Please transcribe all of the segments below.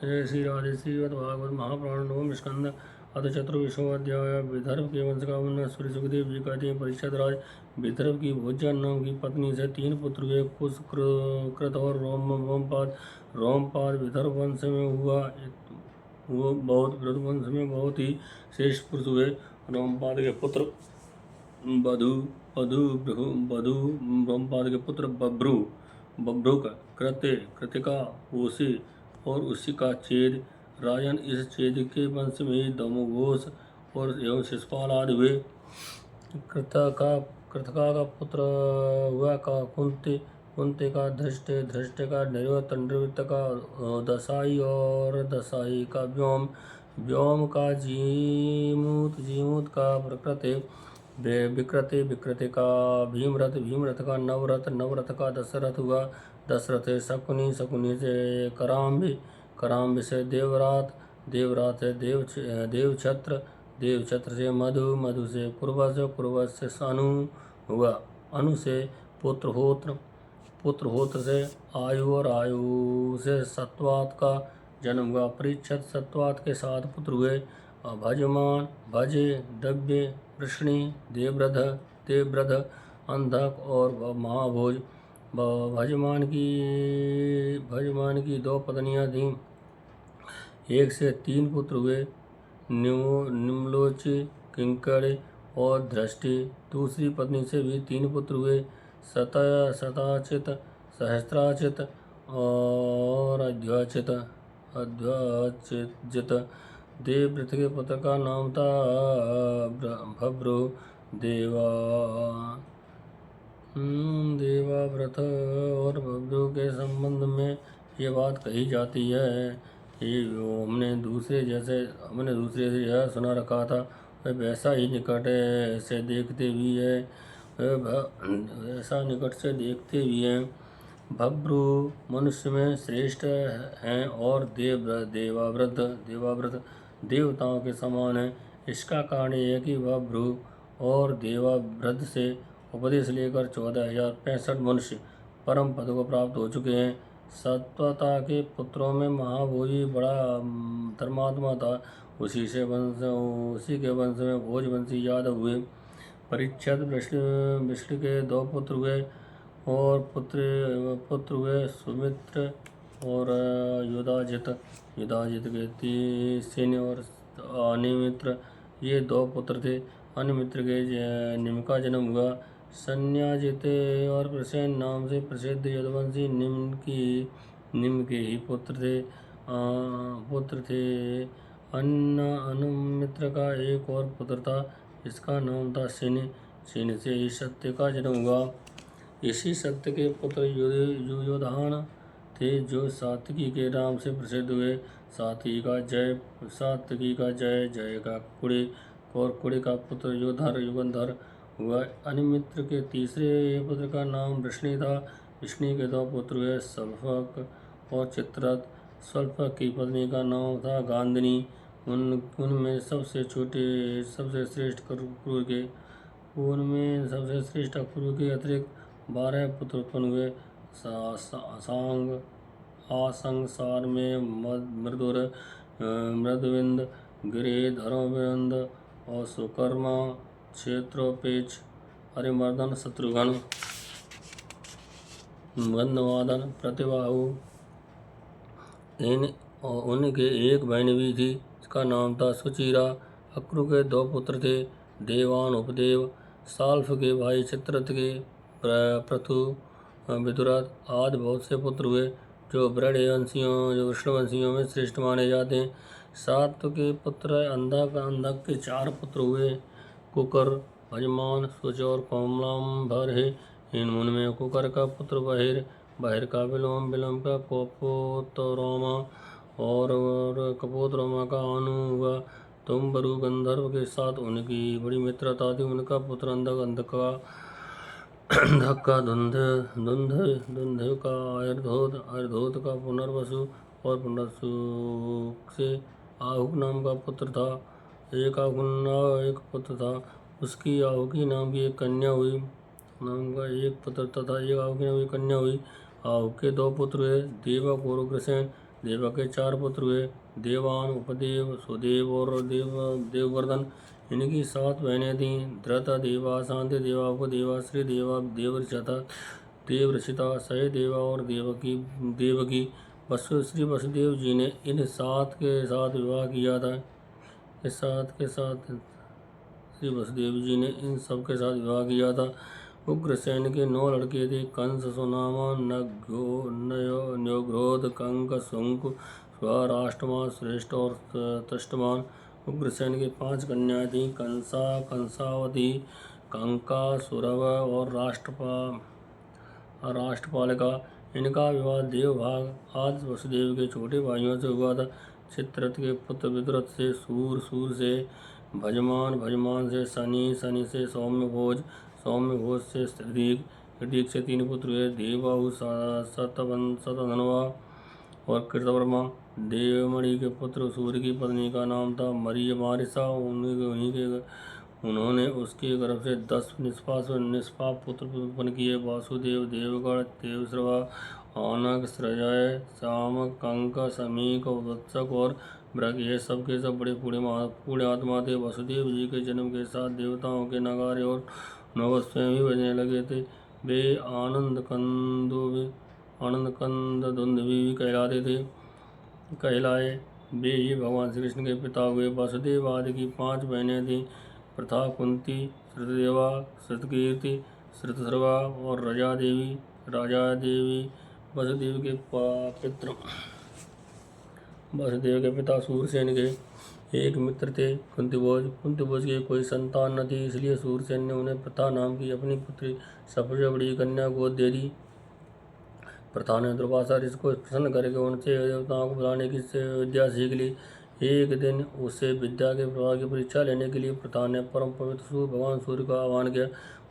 जय श्री राधे श्रीमद्भागवत महापुराण नवम स्कंद अथ चतुर्विशोऽध्याय। विदर्भ के वंश का वर्णन। सूर्य सुखदेव जी कहते हैं, परीक्षित राज, विदर्भ की भोज्या नाम की पत्नी से 3 पुत्र हुए, कुश, कृत और रोमपाद। रोमपाद विदर्भ वंश में हुआ, वो बहुत विदर्भ वंश में बहुत ही श्रेष्ठ पुरुष हुए। रोमपाद के पुत्र बधु बधु रोमपाद के पुत्र बभ्रुक, कृतिका, उसी और उसी का चेद। राजन, इस चेद के वंश में दमोघोष और एवं शिशुपाल आदि हुए। कृतका का पुत्र हुआ का कुंती का धृष्ट का नैऋत्य, नैऋत्य का दसाई और दसाई का व्योम का जीमूत का प्रकृति, विकृति का भीमरथ का नवरथ का दशरथ हुआ। दशरथ से शकुनी से कराम्बी से देवरात से देवछत्र से मधु से कुर्वश से अनु हुआ। अनु से पुत्रहोत्र से आयु और आयु से सत्वात का जन्म हुआ। परीक्षित, सत्वात के 7 पुत्र हुए। भजमान, भजे, दव्य, वृष्णि, देवव्रध, अंधक और महाभोज। भजमान की 2 पत्नियां थीं, 1 से 3 पुत्र हुए, निम्लोची, किंकड़ी और दृष्टि। दूसरी पत्नी से भी 3 पुत्र हुए, शताचित, सहस्त्राचित और अध्याचित। देवव्रत के पुत्र का नाम था भभ्रु। देवाव्रत और भभ्रु के संबंध में ये बात कही जाती है। ये हमने दूसरे जैसे यह सुना रखा था, वैसा ही निकट से देखते भी है, ऐसा निकट से देखते भी हैं। भभ्रु मनुष्य में श्रेष्ठ हैं और देवाव्रत देवताओं के समान है। इसका कारण यह है कि भभ्रु और देवाव्रत से उपदेश लेकर 14,065 मनुष्य परम पद को प्राप्त हो चुके हैं। सत्वता के पुत्रों में महाभोजी बड़ा धर्मात्मा था, उसी के वंश में भोजवंशी यादव हुए। परीक्षित, वृष्णि के 2 पुत्र हुए और पुत्र हुए सुमित्र और युधाजित के 3 सेन और अनिमित्र, ये 2 पुत्र थे। अनिमित्र के निम का जन्म हुआ। संयाजित और प्रसेन नाम से प्रसिद्ध यदुवंशी निम के ही पुत्र थे। अनुमित्र का एक और पुत्र था, इसका नाम था सेन से ही सत्य का जन्म हुआ। इसी सत्य के पुत्र युयोधान थे, जो सात्विकी के नाम से प्रसिद्ध हुए। सात्विकी का जय, जय का कुड़ी और कुड़ी का पुत्र युगंधर हुआ। अनिमित्र के तीसरे पुत्र का नाम वृष्णि था। वृष्णि के 2 पुत्र हुए, स्वल्पक और चित्ररथ। स्वल्पक की पत्नी का नाम था गांधिनी। उनमें सबसे श्रेष्ठ अक्रूर के अतिरिक्त 12 पुत्र उत्पन्न हुए। आसंसार में मृदविंद, गिरि, धर्मविंद और सुकर्मा, क्षेत्रोपेच, हरिमर्दन, शत्रुघ्न, गंधमादन, प्रतिबाहु। उनके एक बहन भी थी, इसका नाम था सुचिरा। अक्रू के 2 पुत्र थे, देवान, उपदेव। साल्फ के भाई चित्ररथ के पृथु, विदुरथ आदि बहुत से पुत्र हुए, जो वृषणवंशियों में श्रेष्ठ माने जाते हैं। सात्व के पुत्र अंधक के 4 पुत्र हुए, कुकर, भजमान, सुच और कोमलांबर है। उनमें कुकर का पुत्र बहिर का विलोम का कपोतरोमा और कपोतरोमा का अनु हुआ। तुम्बरु गंधर्व के साथ उनकी बड़ी मित्रता थी। उनका पुत्र अंधक का धुंध का आयुर्धोत का पुनर्वसु और पुनर्वसु से आहुक नाम का पुत्र था। एक पुत्र था, उसकी आहुकी नाम की एक कन्या हुई। आहुक के 2 पुत्र हुए, देवक और उग्रसेन। देवा के 4 पुत्र हुए, देवान, उपदेव, सुदेव और देववर्धन। इनकी 7 बहनें थीं, धृता देवा, शांति देवा, उपदेवा, श्री देवा, देवऋषिता, सह देवा और देवकी। श्री वसुदेव जी ने इन 7 के साथ विवाह किया था। इस 7 के साथ श्री वसुदेव जी ने इन सब के साथ विवाह किया था। उग्रसेन के 9 लड़के थे, कंस, सुनामा, न्योघ्रोध, कंक, शुंक, स्वराष्ट्रमा, श्रेष्ठ और तष्टमान। उग्रसेन के 5 कन्याएं थीं, कंसा, कंसावती, कंका, सुरभ और राष्ट्रपालिका। इनका विवाह देवभाग आदि वसुदेव के छोटे भाइयों से हुआ था। चित्ररथ के पुत्र विदुरथ से सूर, सूर से भजमान, भजमान से शनि, शनि से सौम्यभोज, सौम्यभोज से हृदीक, हृदीक से 3 पुत्र हुए, देवबाहु, शतधन्वा और कृतवर्मा। देवमणि के पुत्र सूर्य की पत्नी का नाम था मारिसा। उन्होंने उसके गर्भ से 10 निष्पाप पुत्र उत्पन्न किए, वासुदेव, देवगण, देवश्रवा, आनक, सृजय, शामक, कंक, समीक, वत्सक और ब्रग। ये सब के सब बड़े पूर्ण आत्मा थे। वसुदेव जी के जन्म के साथ देवताओं के नगारे और नौबत स्वयं ही बजने लगे थे। वे आनंद कंद धुंधवी कहलाए। वे ही भगवान श्री कृष्ण के पिता हुए। वसुदेव आदि की 5 बहनें थीं, प्रथा, कुंती, श्रुतदेवा, श्रुतकीर्ति, श्रुतश्रवा और राजा देवी। वसुदेव के पिता सूरसेन के एक मित्र थे, कुंतीभोज की कोई संतान न थी, इसलिए सूरसेन ने उन्हें प्रथा नाम की अपनी पुत्री सबसे बड़ी कन्या गोद दे दी। प्रथा ने दुर्वासा ऋषि को प्रसन्न करके उनसे देवताओं को बुलाने की विद्या सीख ली। एक दिन उसे विद्या के प्रवाह की परीक्षा लेने के लिए प्रथा ने परम पवित्र भगवान सूर्य का आह्वान किया।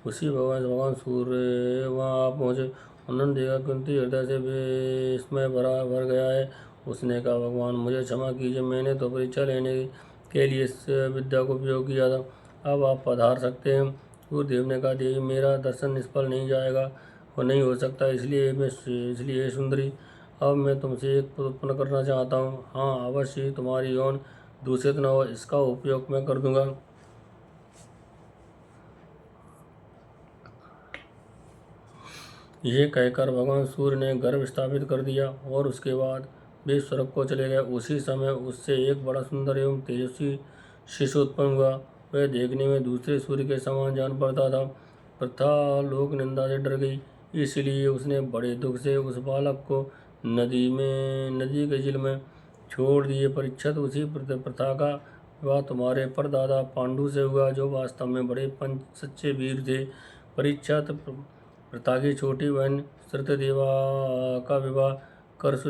उसी भगवान सूर्य वहाँ आप पहुँचे। उन्होंने देखा कुंती हृदय से विस्मय भर गया है। उसने कहा, भगवान मुझे क्षमा कीजिए, मैंने तो परीक्षा लेने के लिए इस विद्या को उपयोग किया था, अब आप पधार सकते हैं। सूर्यदेव ने कहा, देवी मेरा दर्शन निष्फल नहीं जाएगा और नहीं हो सकता, इसलिए सुंदरी अब मैं तुमसे एक पुत्र उत्पन्न करना चाहता हूँ। हाँ अवश्य ही तुम्हारी यौन दूषित न हो, इसका उपयोग मैं कर दूंगा। यह कहकर भगवान सूर्य ने गर्भ स्थापित कर दिया और उसके बाद वे स्वर्ग को चले गए। उसी समय उससे एक बड़ा सुंदर एवं तेजस्वी शिशु उत्पन्न हुआ। वह देखने में दूसरे सूर्य के समान जान पड़ता था। प्रथा लोक निंदा से डर गई, इसलिए उसने बड़े दुख से उस बालक को नदी के जल में छोड़ दिए। परीक्षित, उसी प्रथा का विवाह तुम्हारे परदादा पांडु से हुआ, जो वास्तव में बड़े सच्चे वीर थे। परीक्षित, प्रथा की छोटी बहन श्रुतदेवा का विवाह कर्ष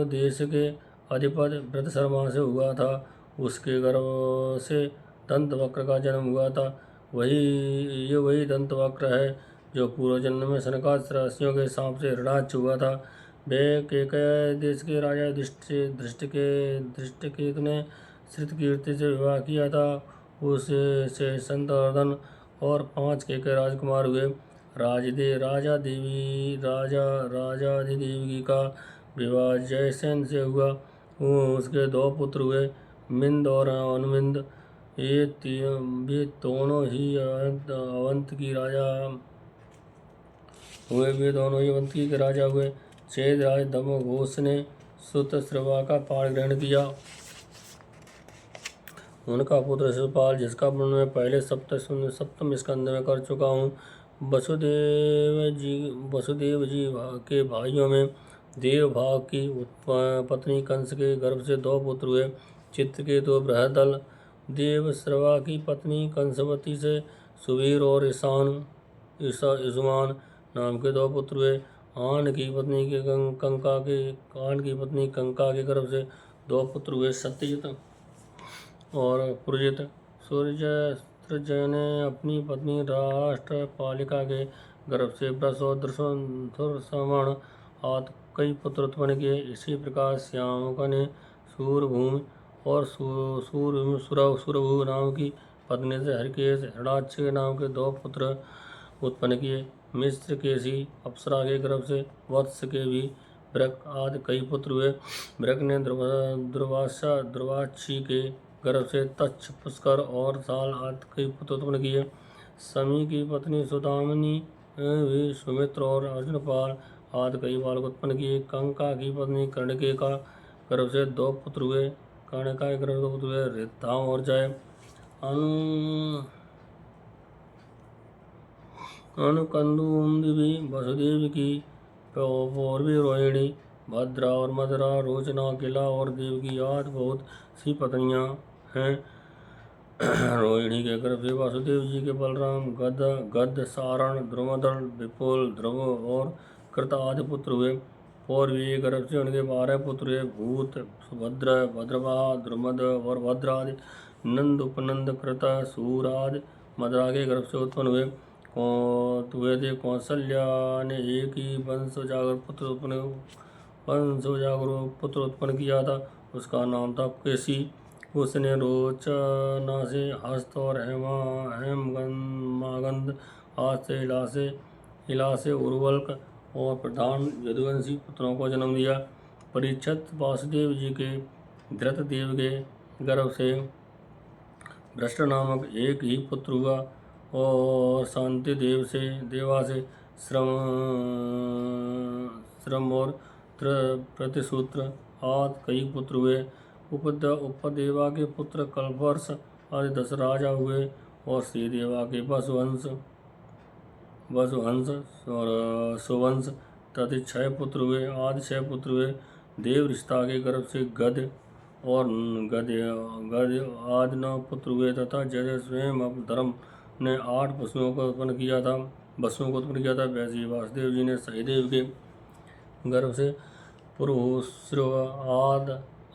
देश के अधिपति वृत्रशर्मा से हुआ था। उसके गर्भ से दंतवक्र का जन्म हुआ था। वही दंतवक्र है जो पूर्व जन्म में सनकादिक ऋषियों के सांप से हृणाक्ष हुआ था। वे केकय देश के राजा धृष्टकेतु ने श्रुतकीर्ति से विवाह किया था। उससे संतवर्धन और 5 केकय राजकुमार हुए। राजाधिदेवी का विवाह जयसेन से हुआ। उसके 2 पुत्र हुए, मिंद और अनुमिंद। वे दोनों ही अवंतकी के राजा हुए। चेदराज दमघोष ने श्रुतश्रवा का पाण ग्रहण किया। उनका पुत्र शिशुपाल, जिसका वर्णन मैं पहले सप्तम स्कंद में कर चुका हूँ। वसुदेव जी के भाइयों में देवभाग की पत्नी कंस के गर्भ से 2 पुत्र हुए, चित्रकेतु, बृहदल। देवश्रवा की पत्नी कंसवती से सुवीर और ईसुमान नाम के 2 पुत्र हुए। आन की पत्नी कंका के गर्भ से 2 पुत्र हुए, सत्यजित और पुरजित। सूर्यजय ने अपनी पत्नी राष्ट्रपालिका के गर्भ से वृष और दुर्समण आदि कई पुत्र उत्पन्न किए। इसी प्रकार श्यामका ने सूरभूमि और सुरभु नाम की पत्नी से हरिकेश, हृणाक्ष नाम के 2 पुत्र उत्पन्न किए। मिस्र केसी अप्सरा के गर्भ से वत्स के भी वृक आदि कई पुत्र हुए। वृक ने दुर्वाक्षी के गर्भ से तक्ष, पुष्कर और साल आदि कई पुत्र उत्पन्न किए। समी की पत्नी सुदामनी भी सुमित्र और अर्जुनपाल आदि कई बालक उत्पन्न किए। कंका की पत्नी कर्णिके का गर्भ से 2 पुत्र हुए। कर्णिका के गर्भ से 2 पुत्र हुए, रिद्धाम और जय। अनुकंदुम भी वसुदेव की पौरवी रोहिणी, भद्रा और मदरा, रोचना, किला और देवकी आदि बहुत सी पत्नियां हैं। रोहिणी के गर्भ से वासुदेव जी के बलराम, गद, सारण, द्रुमदल, विपुल, ध्रुव और कृत आदि पुत्र हुए। पौरवी के गर्भ से उनके 12 पुत्र हुए। भूत, सुभद्र, भद्रवाह, द्रुमद और भद्र आदि, नंद, उपनंद, कृत, सूर आदि मदरा के गर्भ से उत्पन्न हुए। कौशल्या ने एक ही वंशजागर पुत्र उत्पन्न किया था। उसका नाम था केसी। उसने रोचना से हस्त और हेमगंद आदि से इला से उर्वल्क और प्रधान यदुवंशी पुत्रों को जन्म दिया। परीक्षित वासुदेव जी के धृतदेव के गर्भ से भ्रष्ट नामक एक ही पुत्र हुआ और शांति देवा से श्रम और प्रतिसूत्र आदि कई पुत्र हुए। उपदेवा के पुत्र कल्पवर्ष आदि 10 राजा हुए और श्रीदेवा के वसुहंस और सुवंश तथा 6 पुत्र हुए। आदि 6 पुत्र हुए। देव ऋषिता के गर्भ से गद और गद आदि 9 पुत्र हुए तथा जैसे स्वयं अब धर्म ने 8 पशुओं को उत्पन्न किया था वैसे ही वासुदेव जी ने सहीदेव के गर्भ से पुरुश्रव आदि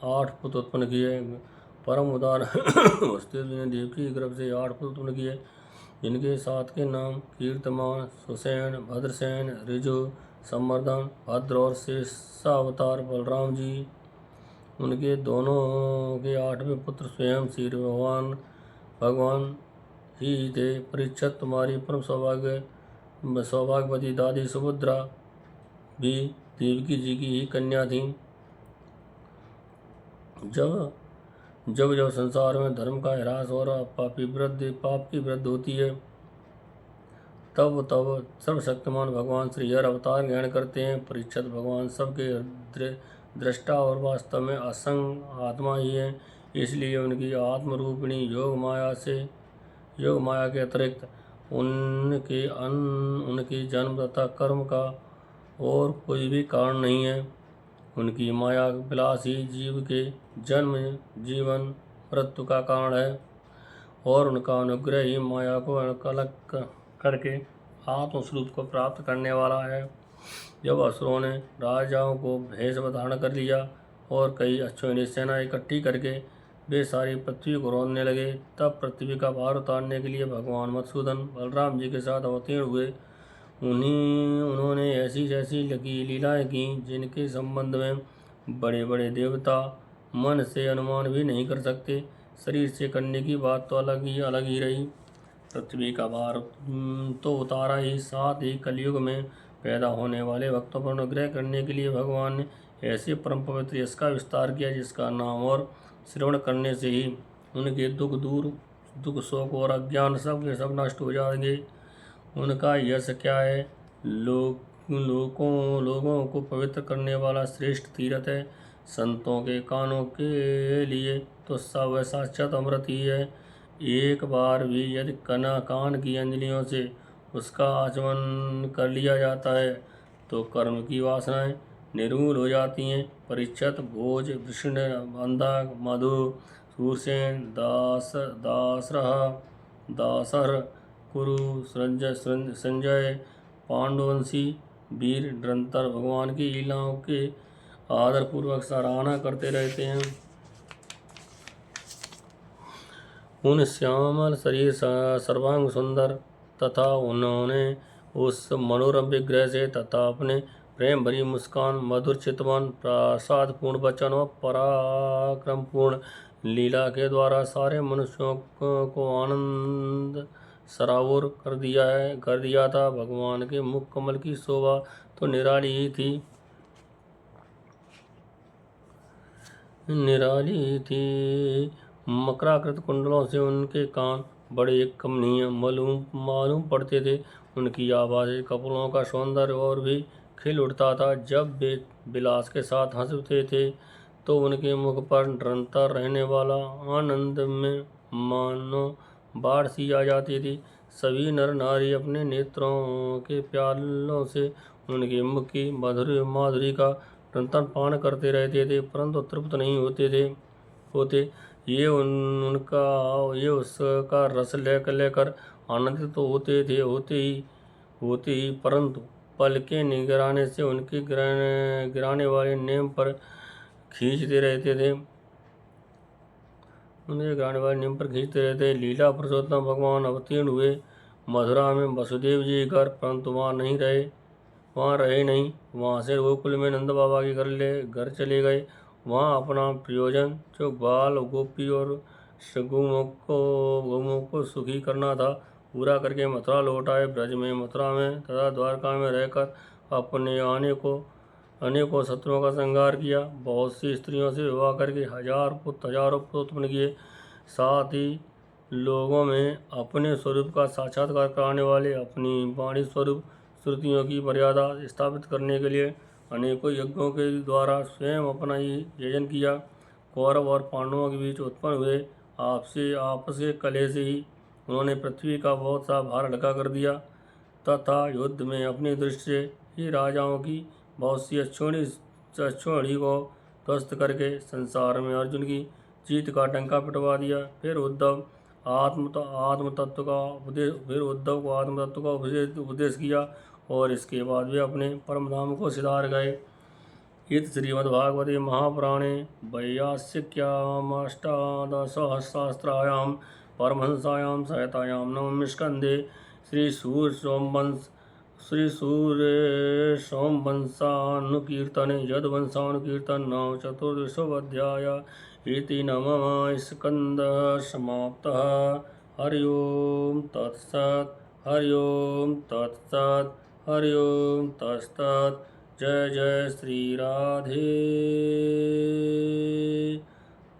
8 पुत्र उत्पन्न किए। परम उदार वासुदेव जी ने देवकी के गर्भ से 8 पुत्र उत्पन्न किए, जिनके 7 के नाम कीर्तमान, सुसेन, भद्रसेन, ऋजु, संवर्धन, भद्र और शेषावतार बलराम जी। उनके दोनों के 8वें पुत्र स्वयं श्री भगवान ही थे। परीक्षित, तुम्हारी परम सौभाग्यवती दादी सुभद्रा भी देवकी जी की ही कन्या थी। जब संसार में धर्म का ह्रास और पाप की वृद्धि होती है, तब सर्वशक्तिमान भगवान श्री हरि अवतार ग्रहण करते हैं। परीक्षित, भगवान सबके दृष्टा और वास्तव में असंग आत्मा ही है। इसलिए उनकी आत्म रूपिणी योग माया के अतिरिक्त उनके जन्म तथा कर्म का और कोई भी कारण नहीं है। उनकी माया विलास ही जीव के जन्म, जीवन, मृत्यु का कारण है और उनका अनुग्रह ही माया को अलग करके आत्मस्वरूप को प्राप्त करने वाला है। जब असुरों ने राजाओं को भेष धारण कर लिया और कई अश्विनी सेना इकट्ठी करके वे सारी पृथ्वी को रोधने लगे, तब पृथ्वी का भार उतारने के लिए भगवान मधुसूदन बलराम जी के साथ अवतीर्ण हुए। उन्होंने ऐसी लीलाएं की जिनके संबंध में बड़े बड़े देवता मन से अनुमान भी नहीं कर सकते। शरीर से करने की बात तो अलग ही रही। पृथ्वी का भार तो उतारा ही, साथ ही कलयुग में पैदा होने वाले भक्तों पर अनुग्रह करने के लिए भगवान ने ऐसे परम पवित्र यश का विस्तार किया, जिसका नाम और श्रवण करने से ही उनके दुख शोक और अज्ञान सब के सब नष्ट हो जाएंगे। उनका यश क्या है? लोगों को पवित्र करने वाला श्रेष्ठ तीर्थ है। संतों के कानों के लिए तो सब साक्षात अमृत ही है। एक बार भी यदि कान की अंजलियों से उसका आचमन कर लिया जाता है तो कर्म की वासनाएं निर्मूल हो जाती हैं। परीक्षित, भोज, वृषण, अंधक, मधु, सूरसेन, दासर, कुरु, संजय, पांडुवंशी वीर निरंतर भगवान की लीलाओं के आदरपूर्वक सराहना करते रहते हैं। उन श्यामल शरीर सर्वांग सुंदर तथा उन्होंने उस मनोरम विग्रह से तथा अपने प्रेम भरी मुस्कान, मधुर चितवन, प्रसाद पूर्ण वचन और पराक्रम पूर्ण लीला के द्वारा सारे मनुष्यों को आनंद सराबोर कर दिया था। भगवान के मुख कमल की शोभा तो निराली थी। मकराकृत कुंडलों से उनके कान बड़े कमनीय मालूम पड़ते थे। उनकी आवाज़ कपड़ों का सौंदर्य और भी खिल उठता था। जब वे विलास के साथ हंसते थे तो उनके मुख पर निरंतर रहने वाला आनंद में मानो बाढ़ सी आ जाती थी। सभी नर नारी अपने नेत्रों के प्यालों से उनके मुख की माधुरी का निरंतर पान करते रहते थे, परंतु तृप्त नहीं होते। ये उसका रस लेकर आनंदित तो होते ही, परंतु पल के निगराने से उनके गिराने वाले नेम पर खींचते रहते थे। लीला पुरुषोत्तम भगवान अवतीर्ण हुए मथुरा में वसुदेव जी घर, परंतु वहाँ रहे नहीं। वहाँ से गोकुल में नंद बाबा के घर चले गए। वहाँ अपना प्रयोजन जो ग्वाल गोपी और गौमुख को सुखी करना था पूरा करके मथुरा लौट आए। ब्रज में, मथुरा में तथा द्वारका में रहकर अपने अनेकों शत्रुओं का संहार किया। बहुत सी स्त्रियों से विवाह करके हजारों पुत्र उत्पन्न किए। साथ ही लोगों में अपने स्वरूप का साक्षात्कार कराने वाले अपनी वाणी स्वरूप श्रुतियों की मर्यादा स्थापित करने के लिए अनेकों यज्ञों के द्वारा स्वयं अपना ही यजन किया। कौरव और पांडवों के बीच उत्पन्न हुए आपस के कलह से ही उन्होंने पृथ्वी का बहुत सा भार हल्का कर दिया तथा युद्ध में अपनी दृष्टि से ही राजाओं की बहुत सी अच्छोड़ी को ध्वस्त करके संसार में अर्जुन की जीत का डंका पिटवा दिया। फिर उद्धव आत्म तत्व का उपदेश किया और इसके बाद वे अपने परम धाम को सिधार गए। इति श्रीमद्भागवते महापुराणे वैयासिक्याम् अष्टादशसहस्रायां परमहंसायां संहितायां नवमे स्कन्धे श्रीसूर्यवंशानुकीर्तने यद्वंशानुकीर्तन नाम चतुर्दशोऽध्याय। इति नवमः स्कन्धः समाप्तः। हरि ओं तत्सत्। हरि ओं तत्सत्। हरि ओं तत्सत्। जय जय श्री राधे।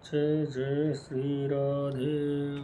जय जय श्री राधे।